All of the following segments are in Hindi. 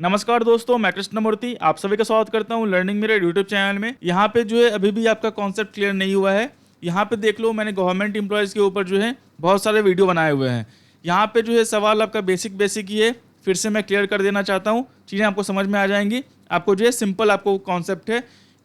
नमस्कार दोस्तों, मैं कृष्णमूर्ति आप सभी का स्वागत करता हूं लर्निंग मिरर यूट्यूब चैनल में। यहाँ पे जो है अभी भी आपका कॉन्सेप्ट क्लियर नहीं हुआ है। यहाँ पे देख लो, मैंने गवर्नमेंट एम्प्लॉयज़ के ऊपर जो है बहुत सारे वीडियो बनाए हुए हैं। यहाँ पे जो है सवाल आपका बेसिक ही है, फिर से मैं क्लियर कर देना चाहता हूँ, चीज़ें आपको समझ में आ जाएंगी। आपको जो है सिंपल आपको कॉन्सेप्ट है,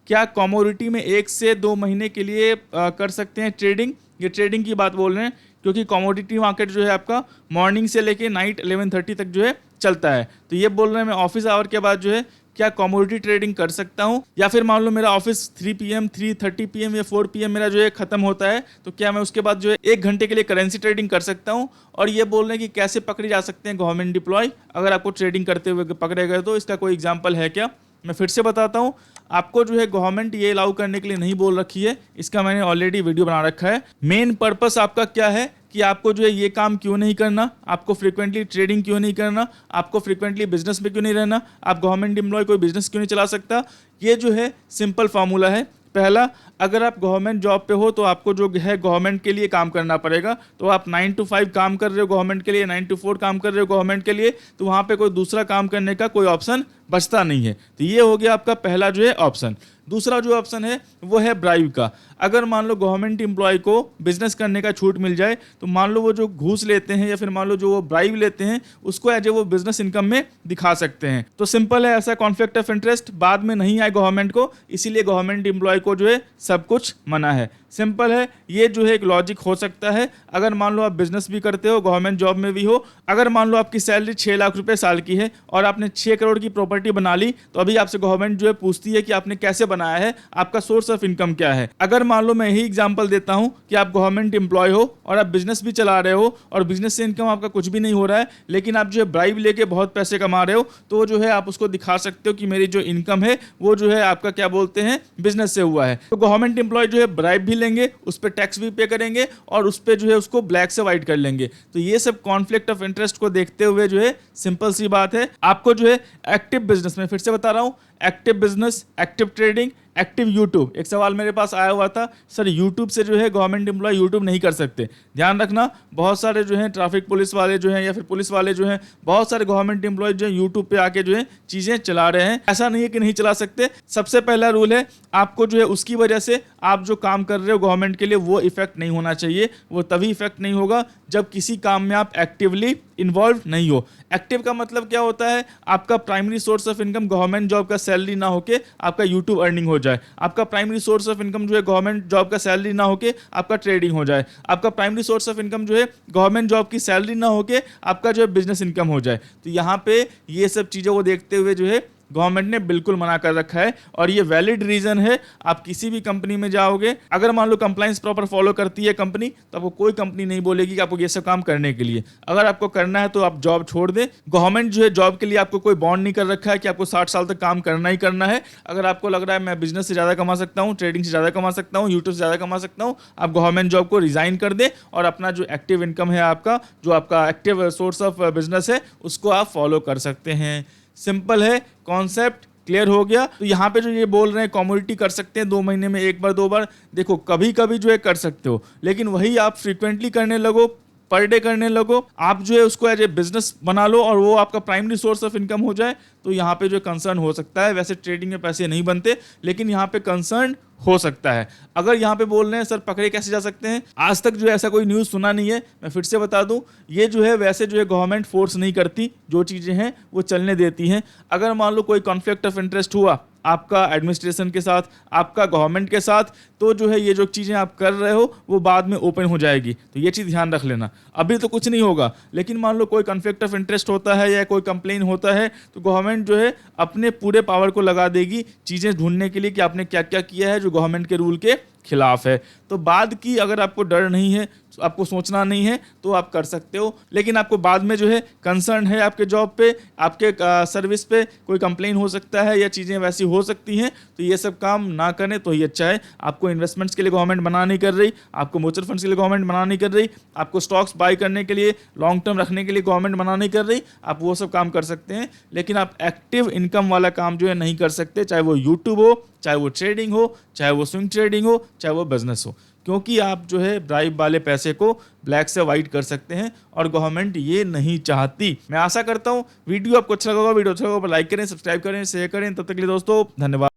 क्या कमोडिटी में 1 से 2 महीने के लिए कर सकते हैं ट्रेडिंग। ये ट्रेडिंग की बात बोल रहे हैं, क्योंकि कमोडिटी मार्केट जो है आपका मॉर्निंग से लेके नाइट 11:30 तक जो है चलता है। तो ये बोल रहे हैं मैं ऑफिस आवर के बाद जो है क्या कमोडिटी ट्रेडिंग कर सकता हूँ, या फिर मान लो मेरा ऑफिस 3 PM 3:30 PM या 4 PM मेरा जो है खत्म होता है, तो क्या मैं उसके बाद जो है 1 घंटे के लिए करेंसी ट्रेडिंग कर सकता हूँ। और ये बोल रहे हैं कि कैसे पकड़े जा सकते हैं गवर्नमेंट डिप्लॉय, अगर आपको ट्रेडिंग करते हुए पकड़े गए तो इसका कोई एग्जाम्पल है क्या। मैं फिर से बताता हूँ, आपको जो है गवर्नमेंट ये अलाउ करने के लिए नहीं बोल रखी है, इसका मैंने ऑलरेडी वीडियो बना रखा है। मेन पर्पस आपका क्या है कि आपको जो है ये काम क्यों नहीं करना, आपको फ्रीक्वेंटली ट्रेडिंग क्यों नहीं करना, आपको फ्रीक्वेंटली बिजनेस में क्यों नहीं रहना, आप गवर्नमेंट एम्प्लॉय कोई बिजनेस क्यों नहीं चला सकता। ये जो है सिंपल फार्मूला है। पहला, अगर आप गवर्नमेंट जॉब पे हो तो आपको जो है गवर्नमेंट के लिए काम करना पड़ेगा। तो आप 9 to 5 काम कर रहे हो गवर्नमेंट के लिए, 9 to 4 काम कर रहे हो गवर्नमेंट के लिए, तो वहाँ पे कोई दूसरा काम करने का कोई ऑप्शन बचता नहीं है। तो ये हो गया आपका पहला जो है ऑप्शन। दूसरा जो ऑप्शन है वो है ब्राइब का। अगर मान लो गवर्नमेंट एम्प्लॉय को बिजनेस करने का छूट मिल जाए, तो मान लो वो जो घूस लेते हैं या फिर मान लो जो वो ब्राइब लेते हैं उसको एज ए वो बिजनेस इनकम में दिखा सकते हैं। तो सिंपल है, ऐसा कॉन्फ्लिक्ट ऑफ इंटरेस्ट बाद में नहीं आए गवर्नमेंट को, इसीलिए गवर्नमेंट एम्प्लॉय को जो है सब कुछ मना है। सिंपल है, ये जो है एक लॉजिक हो सकता है। अगर मान लो आप बिजनेस भी करते हो, गवर्नमेंट जॉब में भी हो, अगर मान लो आपकी सैलरी 6 लाख रुपए साल की है और आपने 6 करोड़ की प्रॉपर्टी बना ली, तो अभी आपसे गवर्नमेंट जो है पूछती है कि आपने कैसे बनाया है, आपका सोर्स ऑफ इनकम क्या है। अगर मान लो मैं यही एग्जांपल देता हूं कि आप गवर्नमेंट एम्प्लॉय हो और आप बिजनेस भी चला रहे हो और बिजनेस से इनकम आपका कुछ भी नहीं हो रहा है, लेकिन आप जो है ब्राइब लेके बहुत पैसे कमा रहे हो, तो जो है आप उसको दिखा सकते हो कि मेरी जो इनकम है वो जो है आपका क्या बोलते हैं बिजनेस से हुआ है। तो गवर्नमेंट एम्प्लॉय जो है ब्राइब भी लेंगे, उस पर टैक्स भी पे करेंगे और उस पर जो है उसको ब्लैक से व्हाइट कर लेंगे। तो ये सब कॉन्फ्लिक्ट ऑफ इंटरेस्ट को देखते हुए जो है सिंपल सी बात है, आपको जो है एक्टिव बिजनेस में, फिर से बता रहा हूं, active business, active trading, active YouTube. एक सवाल मेरे पास आया हुआ था, सर यूट्यूब से जो है गवर्नमेंट एम्प्लॉय यूट्यूब नहीं कर सकते। ध्यान रखना, बहुत सारे जो हैं ट्रैफिक पुलिस वाले जो हैं या फिर पुलिस वाले जो हैं, बहुत सारे गवर्नमेंट एम्प्लॉय जो है यूट्यूब पे आके जो है चीज़ें चला रहे हैं। ऐसा नहीं है कि नहीं चला सकते। सबसे पहला रूल है, आपको जो है उसकी वजह से आप जो काम कर रहे हो गवर्नमेंट के लिए वो इफेक्ट नहीं होना चाहिए। वो तभी इफेक्ट नहीं होगा जब किसी काम में आप एक्टिवली इन्वॉल्व नहीं हो। एक्टिव का मतलब क्या होता है, आपका primary source of income government job का सैलरी ना होके आपका यूट्यूब अर्निंग हो जाए। आपका प्राइमरी सोर्स ऑफ इनकम जो है गवर्नमेंट जॉब का सैलरी ना होके आपका ट्रेडिंग हो जाए। आपका प्राइमरी सोर्स ऑफ इनकम जो है गवर्नमेंट जॉब की सैलरी ना होके आपका जो है बिजनेस इनकम हो जाए। तो यहाँ पे ये सब चीज़ों को देखते हुए जो है गवर्नमेंट ने बिल्कुल मना कर रखा है, और ये वैलिड रीजन है। आप किसी भी कंपनी में जाओगे, अगर मान लो कंप्लायंस प्रॉपर फॉलो करती है कंपनी, तो आपको कोई कंपनी नहीं बोलेगी कि आपको ये सब काम करने के लिए। अगर आपको करना है तो आप जॉब छोड़ दें। गवर्नमेंट जो है जॉब के लिए आपको कोई बॉन्ड नहीं कर रखा है कि आपको 60 साल तक काम करना ही करना है। अगर आपको लग रहा है मैं बिजनेस से ज़्यादा कमा सकता हूँ, ट्रेडिंग से ज़्यादा कमा सकता हूँ, यूट्यूब से ज़्यादा कमा सकता हूँ, आप गवर्नमेंट जॉब को रिजाइन कर दें और अपना जो एक्टिव इनकम है, आपका जो आपका एक्टिव सोर्स ऑफ बिजनेस है, उसको आप फॉलो कर सकते हैं। सिंपल है, कॉन्सेप्ट क्लियर हो गया। तो यहाँ पे जो ये बोल रहे हैं कमोडिटी कर सकते हैं 2 महीने में 1 बार 2 बार, देखो कभी कभी जो है कर सकते हो, लेकिन वही आप फ्रीक्वेंटली करने लगो, पर डे करने लगो, आप जो है उसको एज ए बिजनेस बना लो और वो आपका प्राइमरी सोर्स ऑफ इनकम हो जाए, तो यहाँ पे जो कंसर्न हो सकता है। वैसे ट्रेडिंग में पैसे नहीं बनते, लेकिन यहाँ पे कंसर्न हो सकता है। अगर यहाँ पे बोल रहे हैं सर पकड़े कैसे जा सकते हैं, आज तक जो है ऐसा कोई न्यूज़ सुना नहीं है। मैं फिर से बता दूं, ये जो है वैसे जो है गवर्नमेंट फोर्स नहीं करती, जो चीज़ें हैं वो चलने देती हैं। अगर मान लो कोई कॉन्फ्लिक्ट ऑफ इंटरेस्ट हुआ आपका एडमिनिस्ट्रेशन के साथ, आपका गवर्नमेंट के साथ, तो जो है ये जो चीज़ें आप कर रहे हो वो बाद में ओपन हो जाएगी। तो ये चीज़ ध्यान रख लेना। अभी तो कुछ नहीं होगा, लेकिन मान लो कोई कॉन्फ्लिक्ट ऑफ इंटरेस्ट होता है या कोई कंप्लेन होता है, तो गवर्नमेंट जो है अपने पूरे पावर को लगा देगी चीज़ें ढूंढने के लिए कि आपने क्या क्या किया है जो गवर्नमेंट के रूल के खिलाफ है। तो बाद की अगर आपको डर नहीं है, आपको सोचना नहीं है, तो आप कर सकते हो। लेकिन आपको बाद में जो है कंसर्न है आपके जॉब पे, आपके सर्विस पे कोई कंप्लेन हो सकता है या चीज़ें वैसी हो सकती हैं, तो ये सब काम ना करें तो ही अच्छा है। आपको इन्वेस्टमेंट्स के लिए गवर्नमेंट मना नहीं कर रही, आपको म्यूचुअल फंड्स के लिए गवर्नमेंट मना नहीं कर रही, आपको स्टॉक्स बाय करने के लिए लॉन्ग टर्म रखने के लिए गवर्नमेंट मना नहीं कर रही। आप वो सब काम कर सकते हैं, लेकिन आप एक्टिव इनकम वाला काम जो है नहीं कर सकते, चाहे वो यूट्यूब हो, चाहे वो ट्रेडिंग हो, चाहे वो स्विंग ट्रेडिंग हो, चाहे वो बिजनेस हो। क्योंकि आप जो है ब्राइब वाले पैसे को ब्लैक से वाइट कर सकते हैं और गवर्नमेंट ये नहीं चाहती। मैं आशा करता हूँ वीडियो आपको अच्छा लगा होगा। वीडियो अच्छा लगा तो लाइक करें, सब्सक्राइब करें, शेयर करें। तब तक के लिए दोस्तों धन्यवाद।